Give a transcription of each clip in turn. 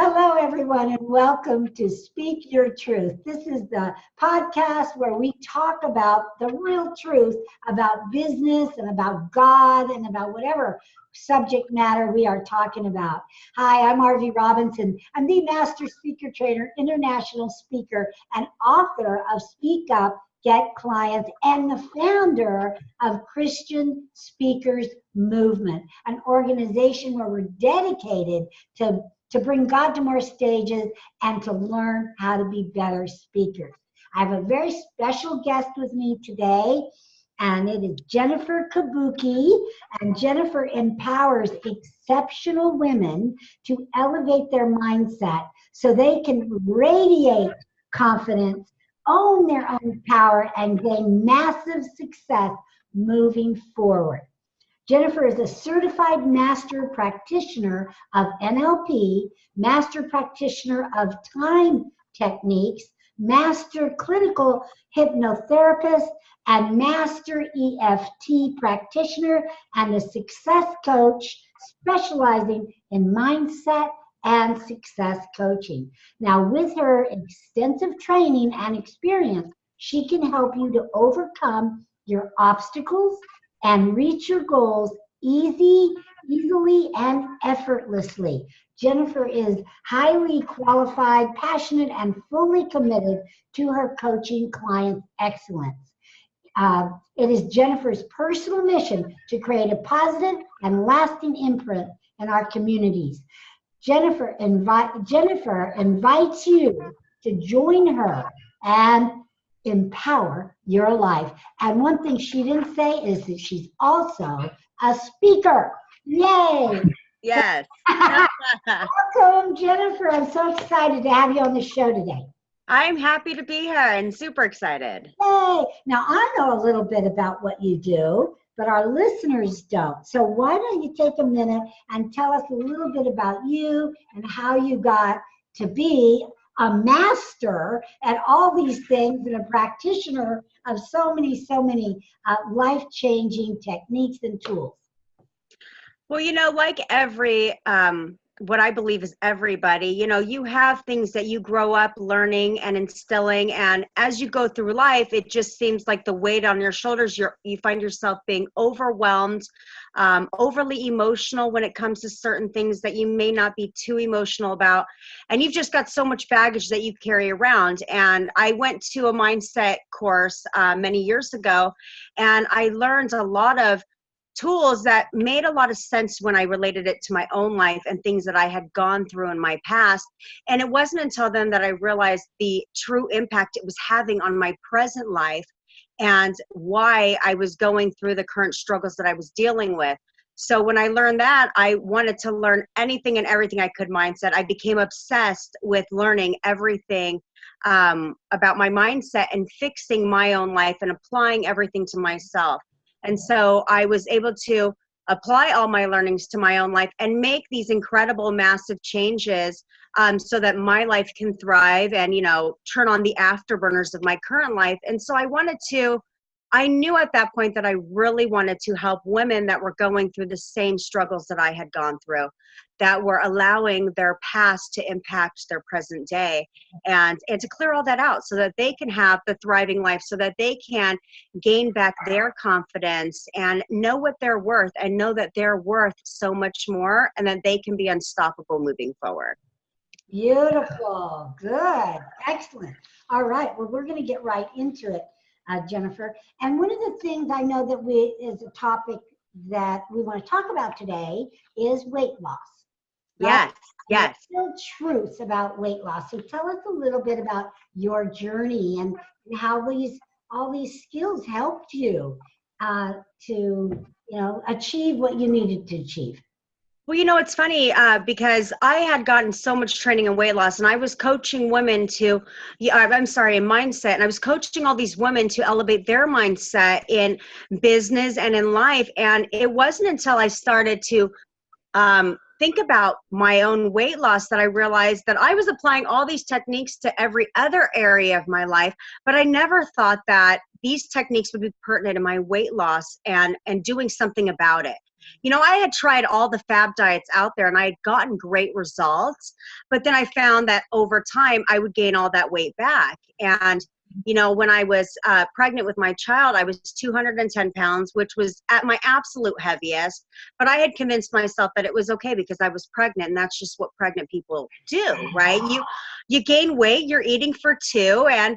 Hello, everyone, and welcome to Speak Your Truth. This is the podcast where we talk about the real truth about business and about God and about whatever subject matter we are talking about. Hi, I'm Arvee Robinson. I'm the Master Speaker Trainer, International Speaker, and author of Speak Up, Get Clients, and the founder of Christian Speakers Movement, an organization where we're dedicated to bring God to more stages and to learn how to be better speakers. I have a very special guest with me today, and it is Jennifer Kobuki. And Jennifer empowers exceptional women to elevate their mindset so they can radiate confidence, own their own power, and gain massive success moving forward. Jennifer is a certified master practitioner of NLP, master practitioner of time techniques, master clinical hypnotherapist, and master EFT practitioner, and a success coach specializing in mindset and success coaching. Now, with her extensive training and experience, she can help you to overcome your obstacles and reach your goals easily and effortlessly. Jennifer is highly qualified, passionate, and fully committed to her coaching clients' excellence. It is Jennifer's personal mission to create a positive and lasting imprint in our communities. Jennifer invites you to join her and empower your life. And one thing she didn't say is that she's also a speaker. Yay! Yes. Welcome, Jennifer. I'm so excited to have you on the show today. I'm happy to be here and super excited. Yay! Now, I know a little bit about what you do, but our listeners don't. So why don't you take a minute and tell us a little bit about you and how you got to be a master at all these things and a practitioner of so many life-changing techniques and tools. Well, like what I believe is everybody, you have things that you grow up learning and instilling. And as you go through life, it just seems like the weight on your shoulders, you find yourself being overwhelmed, overly emotional when it comes to certain things that you may not be too emotional about. And you've just got so much baggage that you carry around. And I went to a mindset course many years ago, and I learned a lot of tools that made a lot of sense when I related it to my own life and things that I had gone through in my past. And it wasn't until then that I realized the true impact it was having on my present life and why I was going through the current struggles that I was dealing with. So when I learned that, I wanted to learn anything and everything I could mindset. I became obsessed with learning everything about my mindset and fixing my own life and applying everything to myself. And so I was able to apply all my learnings to my own life and make these incredible, massive changes so that my life can thrive and, turn on the afterburners of my current life. And so I knew at that point that I really wanted to help women that were going through the same struggles that I had gone through, that were allowing their past to impact their present day, and to clear all that out so that they can have the thriving life, so that they can gain back their confidence and know what they're worth and know that they're worth so much more and that they can be unstoppable moving forward. Beautiful. Good. Excellent. All right. Well, we're going to get right into it, Jennifer. And one of the things I know that is a topic that we want to talk about today is weight loss. Right? Yes. Real truths about weight loss. So tell us a little bit about your journey and how all these skills helped you to achieve what you needed to achieve. Well, it's funny because I had gotten so much training in weight loss, and I was coaching women in mindset, and I was coaching all these women to elevate their mindset in business and in life. And it wasn't until I started to think about my own weight loss that I realized that I was applying all these techniques to every other area of my life, but I never thought that these techniques would be pertinent in my weight loss and doing something about it. You know, I had tried all the fad diets out there and I had gotten great results, but then I found that over time I would gain all that weight back. And you know, when I was pregnant with my child, I was 210 pounds, which was at my absolute heaviest. But I had convinced myself that it was okay because I was pregnant, and that's just what pregnant people do, right? You gain weight, you're eating for two, and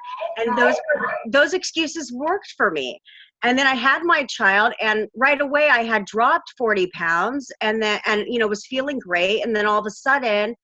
those excuses worked for me. And then I had my child, and right away I had dropped 40 pounds, and you know, was feeling great. And then all of a sudden,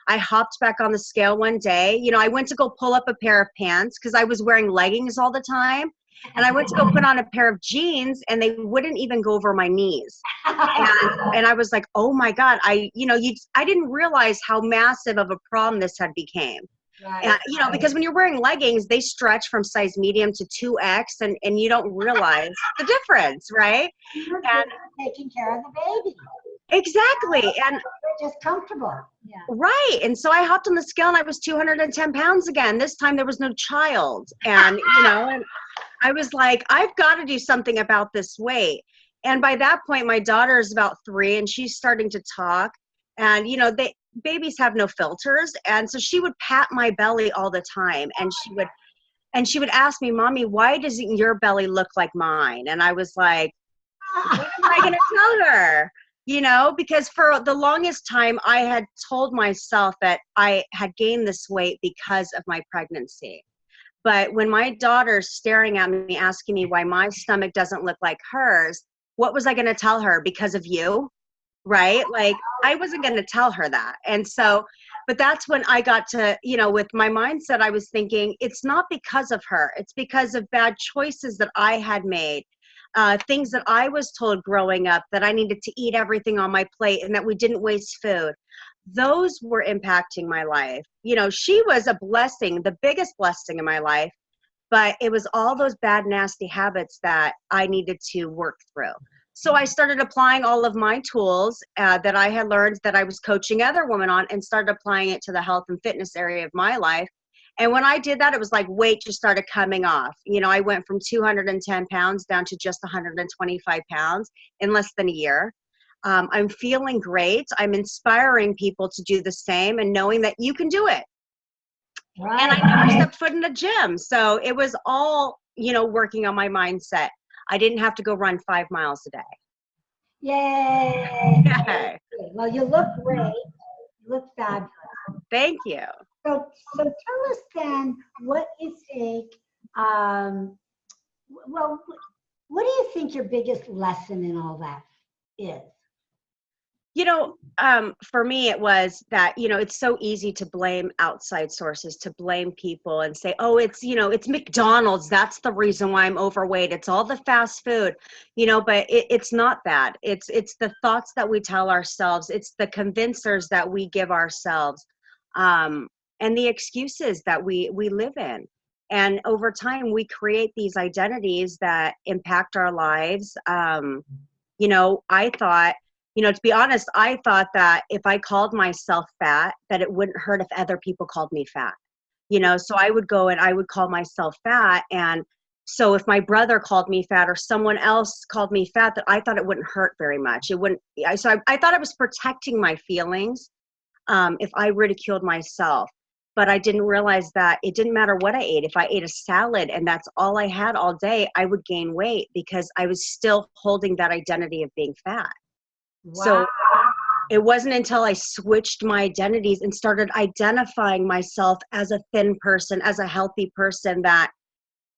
I hopped back on the scale one day. You know, I went to go pull up a pair of pants because I was wearing leggings all the time. And I went to go put on a pair of jeans and they wouldn't even go over my knees. And I was like, oh my God, I didn't realize how massive of a problem this had became. Right. You know, because when you're wearing leggings, they stretch from size medium to 2X and you don't realize the difference, right? You're And taking care of the baby. exactly. And They're just comfortable. Yeah. right. And so I hopped on the scale and I was 210 pounds again. This time there was no child. And, you know, and I was like, I've got to do something about this weight. And by that point, my daughter is about 3 and she's starting to talk. And, you know, babies have no filters. And so she would pat my belly all the time. And she would ask me, Mommy, why doesn't your belly look like mine? And I was like, what am I going to tell her? You know, because for the longest time, I had told myself that I had gained this weight because of my pregnancy. But when my daughter's staring at me, asking me why my stomach doesn't look like hers, what was I going to tell her? Because of you, right? Like, I wasn't going to tell her that. And so, but that's when I got to, you know, with my mindset, I was thinking, it's not because of her. It's because of bad choices that I had made. Things that I was told growing up, that I needed to eat everything on my plate and that we didn't waste food. Those were impacting my life. You know, she was a blessing, the biggest blessing in my life, but it was all those bad, nasty habits that I needed to work through. So I started applying all of my tools that I had learned that I was coaching other women on and started applying it to the health and fitness area of my life. And when I did that, it was like weight just started coming off. You know, I went from 210 pounds down to just 125 pounds in less than a year. I'm feeling great. I'm inspiring people to do the same and knowing that you can do it. Right. And I never stepped foot in the gym. So it was all, you know, working on my mindset. I didn't have to go run 5 miles a day. Yay. Yeah. Well, you look great. You look fabulous. Thank you. So tell us then what you think, well, what do you think your biggest lesson in all that is? You know, for me, it was that, you know, it's so easy to blame outside sources, to blame people and say, oh, it's, you know, it's McDonald's. That's the reason why I'm overweight. It's all the fast food, you know, but it's not that. It's the thoughts that we tell ourselves. It's the convincers that we give ourselves, and the excuses that we live in. And over time, we create these identities that impact our lives. You know, I thought, you know, to be honest, I thought that if I called myself fat, that it wouldn't hurt if other people called me fat. You know, so I would go and I would call myself fat. And so if my brother called me fat or someone else called me fat, that I thought it wouldn't hurt very much. It wouldn't. So I thought I was protecting my feelings if I ridiculed myself. But I didn't realize that it didn't matter what I ate. If I ate a salad and that's all I had all day, I would gain weight because I was still holding that identity of being fat. Wow. So it wasn't until I switched my identities and started identifying myself as a thin person, as a healthy person, that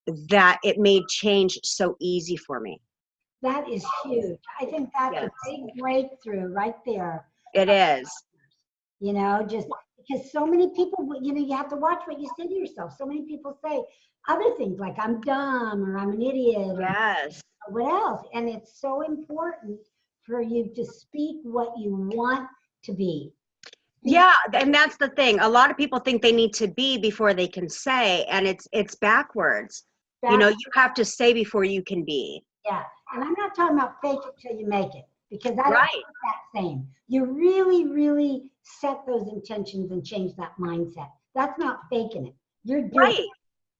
it made change so easy for me. That is huge. I think that's a big breakthrough right there. It is. You know, just because so many people, you know, you have to watch what you say to yourself. So many people say other things like I'm dumb or I'm an idiot Yes. or what else. And it's so important for you to speak what you want to be. Yeah, and that's the thing. A lot of people think they need to be before they can say, and it's backwards. You know, you have to say before you can be. Yeah, and I'm not talking about fake it till you make it. because I don't Right. think that same. You really, really set those intentions and change that mindset. That's not faking it. You're doing Right. it.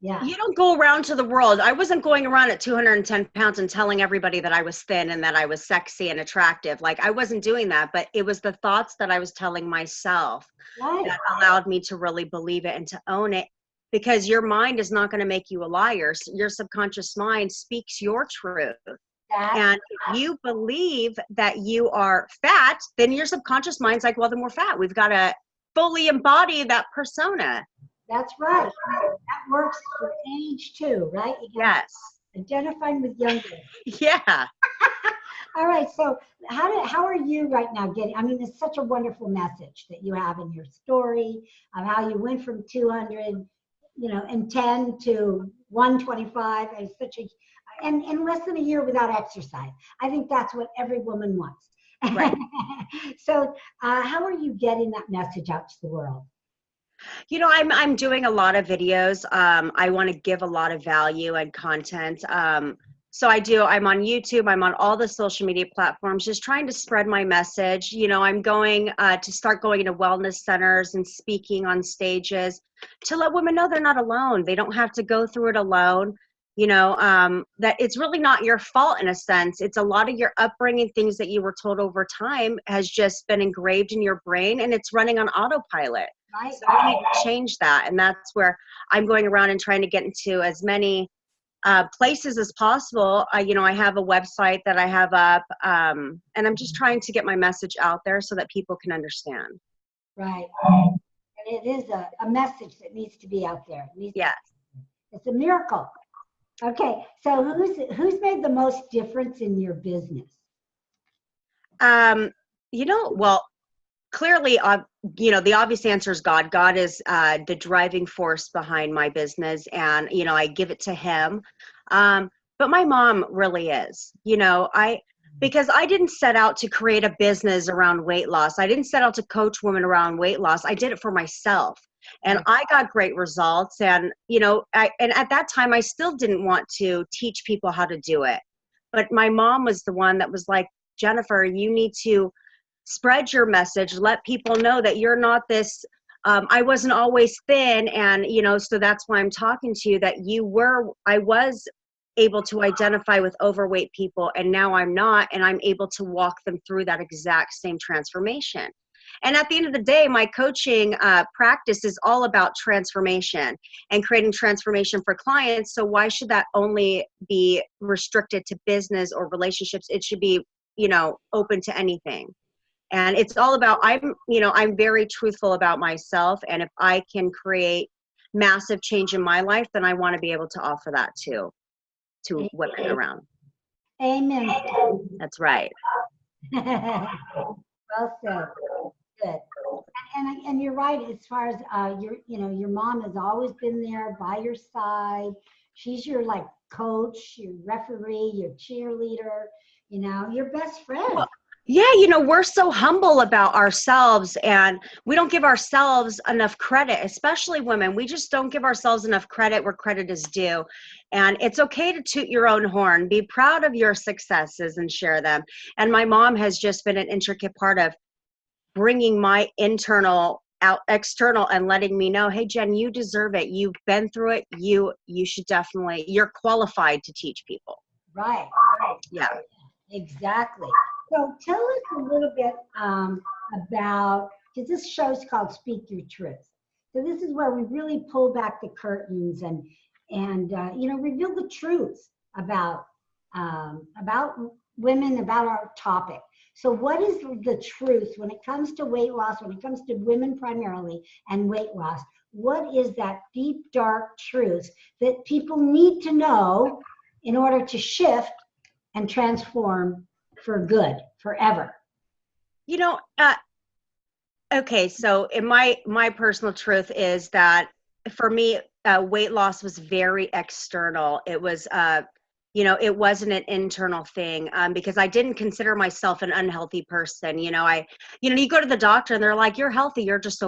Yeah. You don't go around to the world. I wasn't going around at 210 pounds and telling everybody that I was thin and that I was sexy and attractive. Like, I wasn't doing that, but it was the thoughts that I was telling myself Right. that allowed me to really believe it and to own it, because your mind is not going to make you a liar. Your subconscious mind speaks your truth. That's And if you believe that you are fat, then your subconscious mind's like, well, then we're fat. We've got to fully embody that persona. That's right. That works for age too, right? You can Yes. identify with younger. Yeah. All right. So how are you right now getting? I mean, it's such a wonderful message that you have in your story of how you went from 200, and 10 to 125. It's such a and in less than a year without exercise. I think that's what every woman wants. Right. So how are you getting that message out to the world? I'm doing a lot of videos. I want to give a lot of value and content. So I'm on YouTube. I'm on all the social media platforms, just trying to spread my message. I'm going to start going into wellness centers and speaking on stages to let women know they're not alone. They don't have to go through it alone. That it's really not your fault in a sense. It's a lot of your upbringing, things that you were told over time has just been engraved in your brain and it's running on autopilot. Right. So we need to change that. And that's where I'm going around and trying to get into as many places as possible. I have a website that I have up, and I'm just trying to get my message out there so that people can understand. Right. And it is a message that needs to be out there. Yes. It's a miracle. Okay. So who's made the most difference in your business? Well, clearly, the obvious answer is God. God is the driving force behind my business, and I give it to Him. But my mom really is. Because I didn't set out to create a business around weight loss. I didn't set out to coach women around weight loss. I did it for myself, and I got great results. And and at that time, I still didn't want to teach people how to do it. But my mom was the one that was like, Jennifer, you need to spread your message, let people know that you're not this, I wasn't always thin. And, so that's why I'm talking to you, that I was able to identify with overweight people, and now I'm not, and I'm able to walk them through that exact same transformation. And at the end of the day, my coaching practice is all about transformation and creating transformation for clients. So why should that only be restricted to business or relationships? It should be, open to anything. And it's all about, I'm very truthful about myself. And if I can create massive change in my life, then I want to be able to offer that to women around. Amen. That's right. Well said. Good. And you're right. As far as your mom has always been there by your side. She's your coach, your referee, your cheerleader. Your best friend. Well, yeah, we're so humble about ourselves, and we don't give ourselves enough credit, especially women. We just don't give ourselves enough credit where credit is due. And it's okay to toot your own horn, be proud of your successes and share them. And my mom has just been an intricate part of bringing my internal out external and letting me know, hey, Jen, you deserve it. You've been through it. You should definitely, you're qualified to teach people. Right. Yeah. Exactly. So tell us a little bit about, because this show is called Speak Your Truth. So this is where we really pull back the curtains and reveal the truth about women, about our topic. So what is the truth when it comes to weight loss, when it comes to women primarily and weight loss? What is that deep, dark truth that people need to know in order to shift and transform for good, forever? Okay, so in my personal truth is that for me, weight loss was very external. It was, it wasn't an internal thing, because I didn't consider myself an unhealthy person. You go to the doctor and they're like, you're healthy, you're just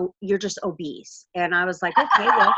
obese. And I was like, okay, well,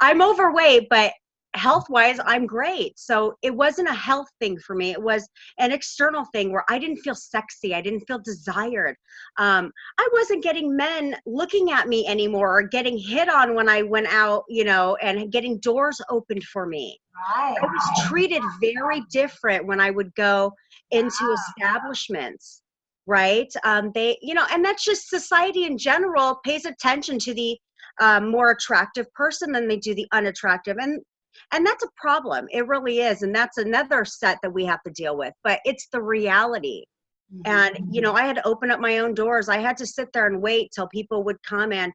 I'm overweight, but health wise, I'm great. So it wasn't a health thing for me. It was an external thing where I didn't feel sexy. I didn't feel desired. I wasn't getting men looking at me anymore or getting hit on when I went out, and getting doors opened for me. Right. I was treated very different when I would go into establishments, right? And that's just society in general pays attention to the more attractive person than they do the unattractive. And that's a problem. It really is. And that's another set that we have to deal with, but it's the reality. And, I had to open up my own doors. I had to sit there and wait till people would come and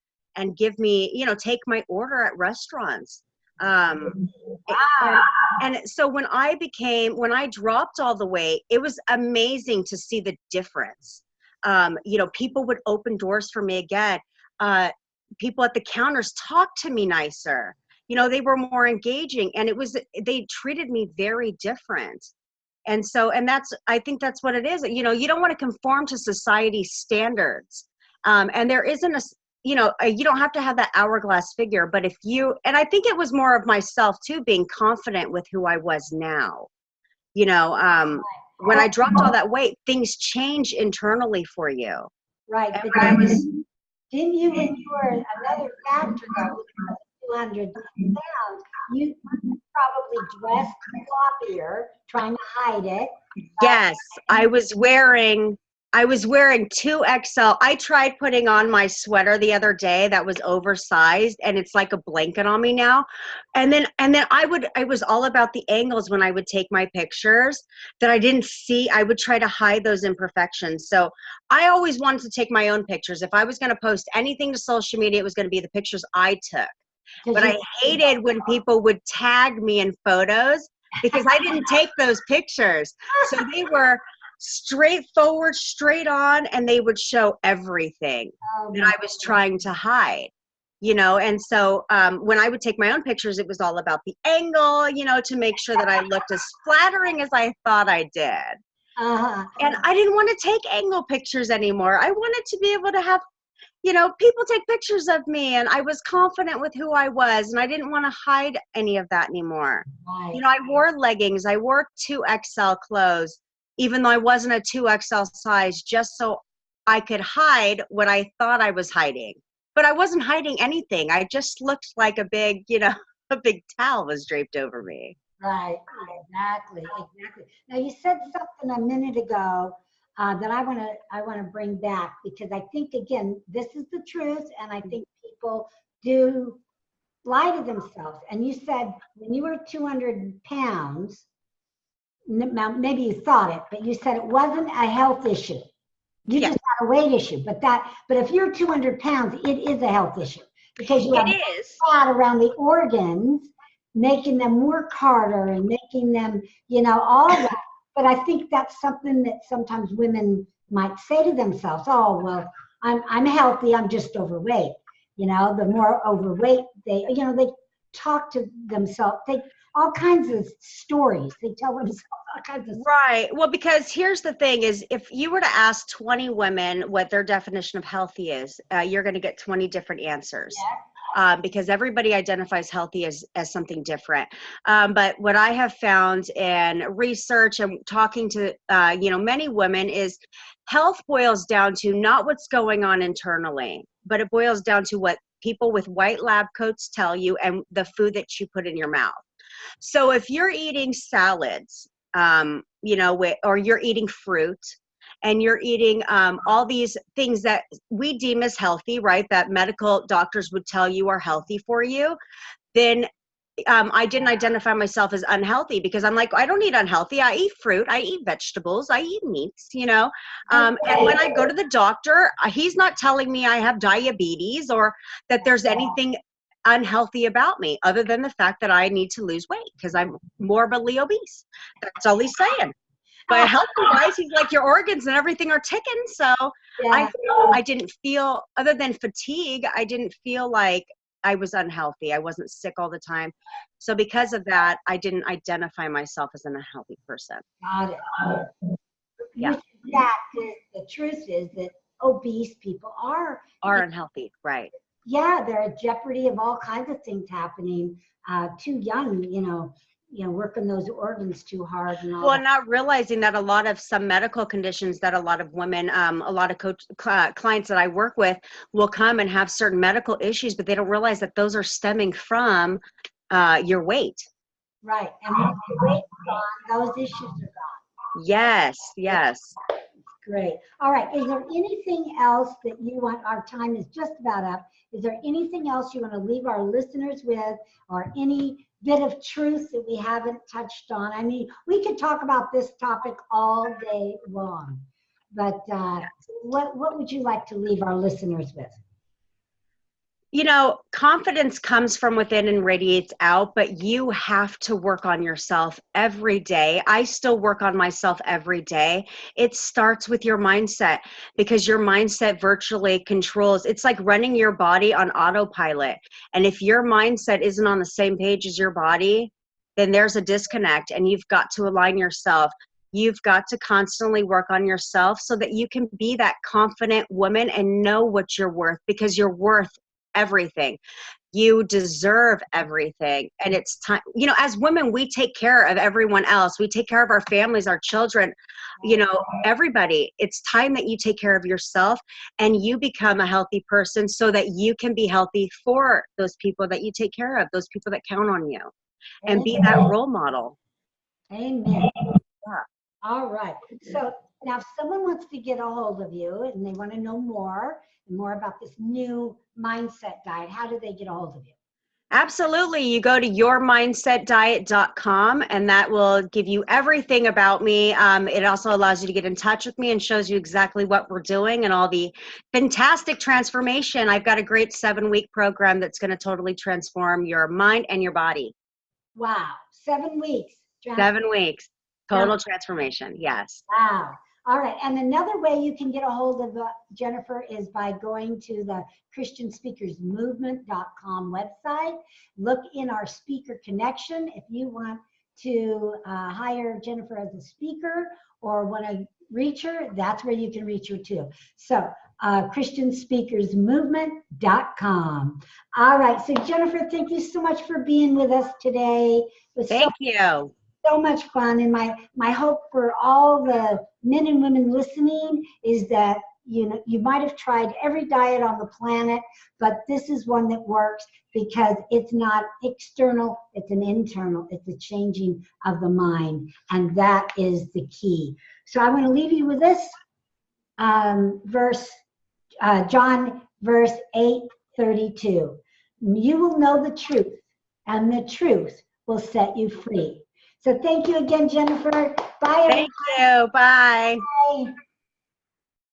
give me, take my order at restaurants. Wow. And so when I dropped all the weight, it was amazing to see the difference. People would open doors for me again. People at the counters talked to me nicer. They were more engaging, and they treated me very different. And so, I think that's what it is. You don't want to conform to society's standards. And there isn't you don't have to have that hourglass figure, but and I think it was more of myself too, being confident with who I was now. When I dropped all that weight, things change internally for you. Right. And But when I was, didn't you, when you were another factor though, with 200 pounds, you probably dressed floppier, trying to hide it. yes, I was wearing 2XL. I tried putting on my sweater the other day that was oversized, and it's like a blanket on me now. And then I was all about the angles when I would take my pictures that I didn't see. I would try to hide those imperfections. So I always wanted to take my own pictures. If I was going to post anything to social media, it was going to be the pictures I took. But I hated when people would tag me in photos because I didn't take those pictures. So they were straightforward, straight on, and they would show everything that I was trying to hide. And so when I would take my own pictures, it was all about the angle, to make sure that I looked as flattering as I thought I did. And I didn't want to take angle pictures anymore. I wanted to be able to have people take pictures of me, and I was confident with who I was, and I didn't want to hide any of that anymore. Right. I wore leggings. I wore 2XL clothes, even though I wasn't a 2XL size, just so I could hide what I thought I was hiding. But I wasn't hiding anything. I just looked like a big, a big towel was draped over me. Right. Exactly. Now you said something a minute ago that I want to bring back, because I think, again, this is the truth, and I think people do lie to themselves. And you said when you were 200 pounds, maybe you thought it, but you said it wasn't a health issue. You just had a weight issue. But if you're 200 pounds, it is a health issue, because you have fat around the organs, making them work harder and making them, all that. But I think that's something that sometimes women might say to themselves, oh, well, I'm healthy, I'm just overweight. The more overweight they talk to themselves, all kinds of stories. They tell themselves all kinds of stories. Right. Well, because here's the thing is, if you were to ask 20 women what their definition of healthy is, you're going to get 20 different answers. Yeah. Because everybody identifies healthy as something different. But what I have found in research and talking to, many women is health boils down to not what's going on internally, but it boils down to what people with white lab coats tell you and the food that you put in your mouth. So if you're eating salads, or you're eating fruit, and you're eating all these things that we deem as healthy, right, that medical doctors would tell you are healthy for you, then I didn't identify myself as unhealthy, because I'm like, I don't eat unhealthy. I eat fruit. I eat vegetables. I eat meats, And when I go to the doctor, he's not telling me I have diabetes or that there's anything unhealthy about me, other than the fact that I need to lose weight because I'm morbidly obese. That's all he's saying. But health-wise, he's like, your organs and everything are ticking. So I didn't feel, other than fatigue, I didn't feel like I was unhealthy. I wasn't sick all the time. So because of that, I didn't identify myself as an unhealthy person. Got it. Yeah. The truth is that obese people are unhealthy, right? yeah, they're at jeopardy of all kinds of things happening. Too young, working those organs too hard and all Well, that. not realizing that a lot of some medical conditions that a lot of women, a lot of clients that I work with will come and have certain medical issues, but they don't realize that those are stemming from your weight. Right. And once the weight's gone, those issues are gone. Yes, yes. Great. All right. Is there anything else that you want? Our time is just about up. Is there anything else you want to leave our listeners with, or any bit of truth that we haven't touched on? I mean, we could talk about this topic all day long, but what would you like to leave our listeners with? Confidence comes from within and radiates out, but you have to work on yourself every day. I still work on myself every day. It starts with your mindset, because your mindset virtually controls. It's like running your body on autopilot. And if your mindset isn't on the same page as your body, then there's a disconnect, and you've got to align yourself. You've got to constantly work on yourself so that you can be that confident woman and know what you're worth, because you're worth everything. You deserve everything. And it's time, as women, we take care of everyone else. We take care of our families, our children, everybody. It's time that you take care of yourself and you become a healthy person so that you can be healthy for those people that you take care of, those people that count on you, and be that role model. Amen. Yeah. All right. So now if someone wants to get a hold of you and they want to know more about this new mindset diet, how do they get a hold of you? Absolutely. You go to yourmindsetdiet.com, and that will give you everything about me. It also allows you to get in touch with me and shows you exactly what we're doing and all the fantastic transformation. I've got a great 7-week program that's going to totally transform your mind and your body. Wow. 7 weeks. 7 weeks. Total transformation. Yes. Wow. All right. And another way you can get a hold of Jennifer is by going to the ChristianSpeakersMovement.com website. Look in our speaker connection. If you want to hire Jennifer as a speaker or want to reach her, that's where you can reach her too. So ChristianSpeakersMovement.com. All right. So Jennifer, thank you so much for being with us today. Thank you. So much fun, and my hope for all the men and women listening is that you might have tried every diet on the planet, but this is one that works because it's not external, it's an internal. It's a changing of the mind, and that is the key. So I'm going to leave you with this verse, John verse 8:32. You will know the truth, and the truth will set you free. So thank you again, Jennifer. Bye, everyone. Thank you. Bye. Bye.